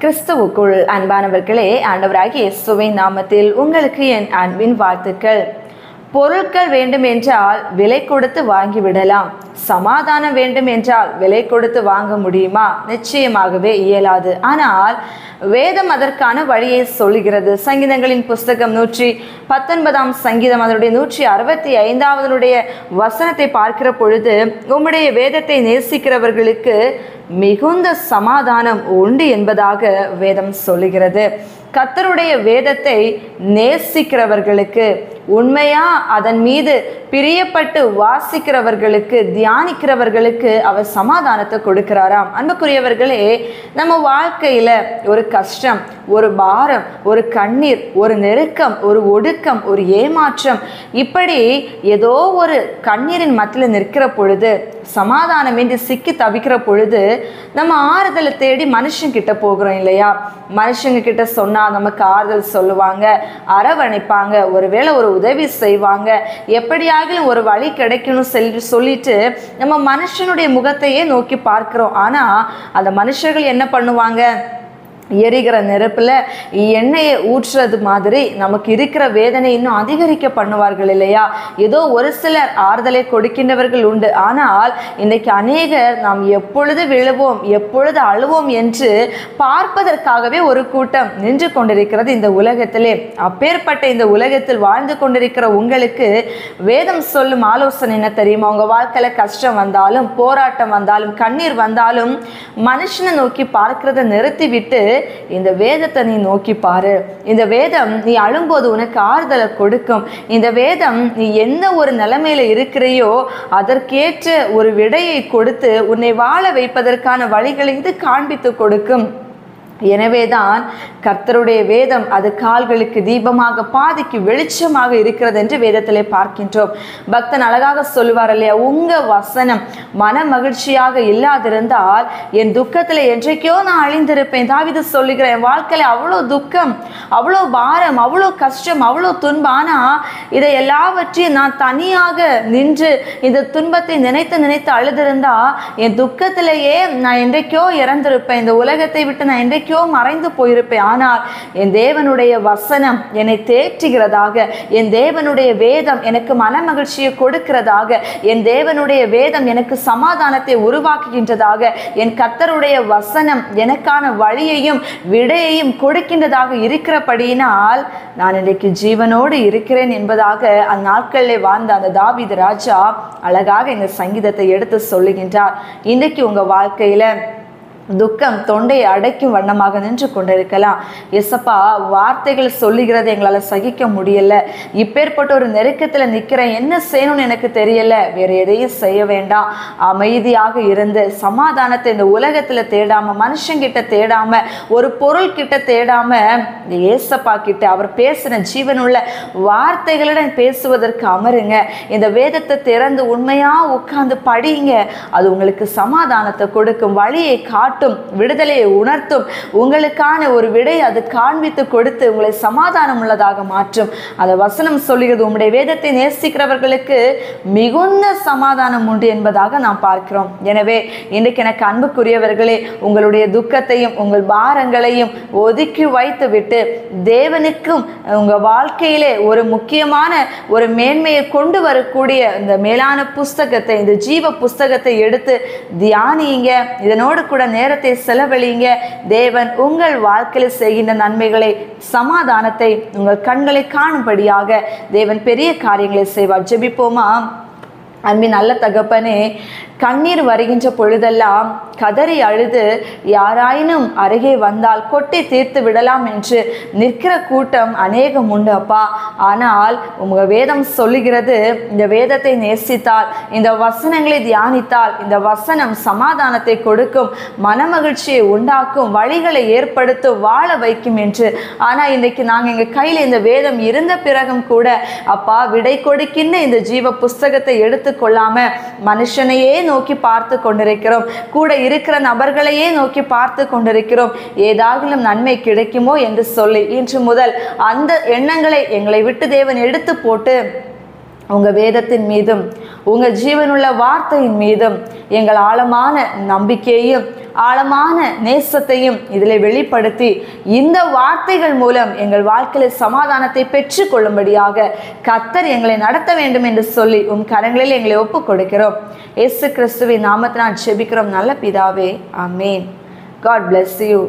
கிறிஸ்துவுக்குள் அன்பானவர்களே, ஆண்டவராகிய இயேசுவின் நாமத்தில் உங்களுக்கு என் அன்பின் வாழ்த்துக்கள். பொருட்கள் வேண்டும் என்றால் விலை கொடுத்து வாங்கிவிடலாம். சமாதானம் வேண்டும் என்றால் விலை கொடுத்து வாங்க முடியுமா? நிச்சயமாகவே இயலாது. ஆனால் வேதம் அதற்கான வழியை சொல்லுகிறது. சங்கீதங்களின் புஸ்தகம் 119 சங்கீதம் அதனுடைய 165 வசனத்தை பார்க்கிற பொழுது, உம்முடைய வேதத்தை நேசிக்கிறவர்களுக்கு மிகுந்த சமாதானம் உண்டு என்பதாக வேதம் சொல்லுகிறது. கர்த்தருடைய வேதத்தை நேசிக்கிறவர்களுக்கு, உண்மையா அதன் மீது பிரியப்பட்டு வாசிக்கிறவர்களுக்கு, தியானிக்கிறவர்களுக்கு அவர் சமாதானத்தை கொடுக்கிறாராம். அன்புக்குரியவர்களே, நம்ம வாழ்க்கையில ஒரு கஷ்டம், ஒரு பாரம், ஒரு கண்ணீர், ஒரு நெருக்கம், ஒரு ஒடுக்கம், ஒரு ஏமாற்றம், இப்படி ஏதோ ஒரு கண்ணீரின் மத்தியில் நிற்கிற பொழுது, சமாதானம் என்று சிக்கி தவிக்கிற பொழுது, நம்ம ஆறுதலை தேடி மனுஷங்கிட்ட போகிறோம் இல்லையா? மனுஷங்க கிட்ட சொன்னா நமக்கு ஆறுதல் சொல்லுவாங்க, அரவணைப்பாங்க, ஒருவேளை ஒரு உதவி செய்வாங்க, எப்படியாகிலும் ஒரு வழி கிடைக்கணும் சொல்லிட்டு நம்ம மனுஷனுடைய முகத்தையே நோக்கி பார்க்கிறோம். ஆனா அந்த மனுஷர்கள் என்ன பண்ணுவாங்க? எரிகிற நெருப்புல எண்ணெயை ஊற்றுறது மாதிரி நமக்கு இருக்கிற வேதனை இன்னும் அதிகரிக்க பண்ணுவார்கள் இல்லையா? ஏதோ ஒரு சிலர் ஆறுதலை கொடுக்கின்றவர்கள் உண்டு. ஆனால் இன்னைக்கு அநேகர் நாம் எப்பொழுது விழுவோம், எப்பொழுது அழுவோம் என்று பார்ப்பதற்காகவே ஒரு கூட்டம் நின்று கொண்டிருக்கிறது இந்த உலகத்திலே. அப்பேற்பட்ட இந்த உலகத்தில் வாழ்ந்து கொண்டிருக்கிற உங்களுக்கு வேதம் சொல்லும் ஆலோசனை என்ன தெரியுமா? உங்க வாழ்க்கையில கஷ்டம் வந்தாலும், போராட்டம் வந்தாலும், கண்ணீர் வந்தாலும், மனுஷனை நோக்கி பார்க்கிறத நிறுத்தி விட்டு இந்த வேதத்தை நீ நோக்கி பாரு. இந்த வேதம் நீ அழும்போது உனக்கு ஆறுதலை கொடுக்கும். இந்த வேதம் நீ எந்த ஒரு நிலைமையில இருக்கிறையோ அதற்கேற்ற ஒரு விடையை கொடுத்து உன்னை வாழ வைப்பதற்கான வழிகளை இது காண்பித்து கொடுக்கும். எனவேதான் கர்த்தருடைய வேதம் அது கால்களுக்கு தீபமாக, பாதைக்கு வெளிச்சமாக இருக்கிறது என்று வேதத்திலே பார்க்கின்றோம். பக்தன் அழகாக சொல்லுவார் இல்லையா, உங்க வசனம் மன மகிழ்ச்சியாக இல்லாதிருந்தால் என் துக்கத்துல என்றைக்கோ நான் அழிந்திருப்பேன். தாவீது சொல்லுகிற, என் வாழ்க்கையில அவ்வளோ துக்கம், அவ்வளோ பாரம், அவ்வளோ கஷ்டம், அவ்வளோ துன்பம், ஆனா இதை எல்லாவற்றையும் நான் தனியாக நின்று இந்த துன்பத்தை நினைத்து நினைத்து அழுதிருந்தா என் துக்கத்திலேயே நான் என்றைக்கோ இறந்திருப்பேன், இந்த உலகத்தை விட்டு நான் என்றைக்கோ மறைந்து போயிருப்பேன். ஆனால் என் தேவனுடைய வசனம் என்னை தேற்றுகிறதாக, என் தேவனுடைய வேதம் எனக்கு மன மகிழ்ச்சியை கொடுக்கிறதாக, என் தேவனுடைய வேதம் எனக்கு சமாதானத்தை உருவாக்குகின்றதாக, என் கர்த்தருடைய வசனம் எனக்கான வழியையும் விடையையும் கொடுக்கின்றதாக இருக்கிறபடியினால் நான் இன்றைக்கு ஜீவனோடு இருக்கிறேன் என்பதாக அந்நாட்களில் வாழ்ந்த அந்த தாவீது ராஜா அழகாக இந்த சங்கீதத்தை எடுத்து சொல்லுகின்றார். இன்றைக்கு உங்க வாழ்க்கையில துக்கம் தொண்டையை அடைக்கும் வண்ணமாக நின்று கொண்டிருக்கலாம். எசப்பா, வார்த்தைகள் சொல்லுகிறது எங்களால் சகிக்க முடியல, இப்பேற்பட்ட ஒரு நெருக்கத்தில் நிற்கிறேன், என்ன செய்யணும்னு எனக்கு தெரியல. வேற எதையும் செய்ய வேண்டாம், அமைதியாக இருந்து சமாதானத்தை இந்த உலகத்தில் தேடாம, மனுஷங்கிட்ட தேடாம, ஒரு பொருள் கிட்ட தேடாம, இந்த ஏசப்பா கிட்ட அவர் பேசின ஜீவனுள்ள வார்த்தைகளுடன் பேசுவதற்கு அமருங்க. இந்த வேதத்தை திறந்து உண்மையா உட்கார்ந்து படிங்க. அது உங்களுக்கு சமாதானத்தை கொடுக்கும், வழியை காட்டும், விடுதலையை உணர்த்தும், உங்களுக்கான ஒரு விடை அது காண்பித்து கொடுத்து உங்களை சமாதானம் உள்ளதாக மாற்றும். அந்த வசனம் சொல்லுகிறது, உங்களுடைய வேதத்தை நேசிக்கிறவர்களுக்கு மிகுந்த சமாதானம் உண்டு என்பதாக நாம் பார்க்கிறோம். எனவே இன்றைக்கு எனக்கு அன்புக்குரியவர்களே, உங்களுடைய துக்கத்தையும் உங்கள் பாரங்களையும் ஒதுக்கி வைத்து விட்டு தேவனுக்கும் உங்க வாழ்க்கையிலே ஒரு முக்கியமான ஒரு மேன்மையை கொண்டு வரக்கூடிய இந்த மேலான புஸ்தகத்தை, இந்த ஜீவ புஸ்தகத்தை எடுத்து தியானியுங்க. இதனோடு கூட நேரத்தை செலவழிங்க. தேவன் உங்கள் வாழ்க்கையில் செய்கின்ற நன்மைகளை, சமாதானத்தை உங்கள் கண்களை காணும்படியாக தேவன் பெரிய காரியங்களை செய்வார். ஜெபிப்போமா? அன்பின் நல்ல தகப்பனே, கண்ணீர் வருகின்ற பொழுதெல்லாம் கதறி அழுது யாராயினும் அருகே வந்தால் கொட்டி தீர்த்து விடலாம் என்று நிற்கிற கூட்டம் அநேகம் உண்டு அப்பா. ஆனால் உங்க வேதம் சொல்லுகிறது, இந்த வேதத்தை நேசித்தால், இந்த வசனங்களை தியானித்தால், இந்த வசனம் சமாதானத்தை கொடுக்கும், மனமகிழ்ச்சியை உண்டாக்கும், வழிகளை ஏற்படுத்தும், வாழ வைக்கும் என்று. ஆனால் இன்றைக்கு நாங்கள் எங்கள் கையில் இந்த வேதம் இருந்த பிறகும் கூட அப்பா, விடை கொடுக்கின்ற இந்த ஜீவ புஸ்தகத்தை எடுத்துக்கொள்ளாம மனுஷனையே நோக்கி பார்த்து கொண்டிருக்கிறோம், கூட இருக்கிற நபர்களையே நோக்கி பார்த்து கொண்டிருக்கிறோம். ஏதாகிலும் நன்மை கிடைக்குமோ என்று சொல்லி இன்று முதல் அந்த எண்ணங்களை எங்களை விட்டு தேவன் எடுத்து போட்டு உங்க வேதத்தின் மீதும் உங்கள் ஜீவனுள்ள வார்த்தையின் மீதும் எங்கள் ஆழமான நம்பிக்கையையும் ஆழமான நேசத்தையும் இதில் வெளிப்படுத்தி இந்த வார்த்தைகள் மூலம் எங்கள் வாழ்க்கையில் சமாதானத்தை பெற்று கொள்ளும்படியாக கர்த்தர் எங்களை நடத்த வேண்டும் என்று சொல்லி கரங்களில் எங்களை ஒப்புக் கொடுக்கிறோம். இயேசு கிறிஸ்துவின் நாமத்தில் நான் ஜெபிக்கிறோம் நல்ல பிதாவே, ஆமென். God bless you.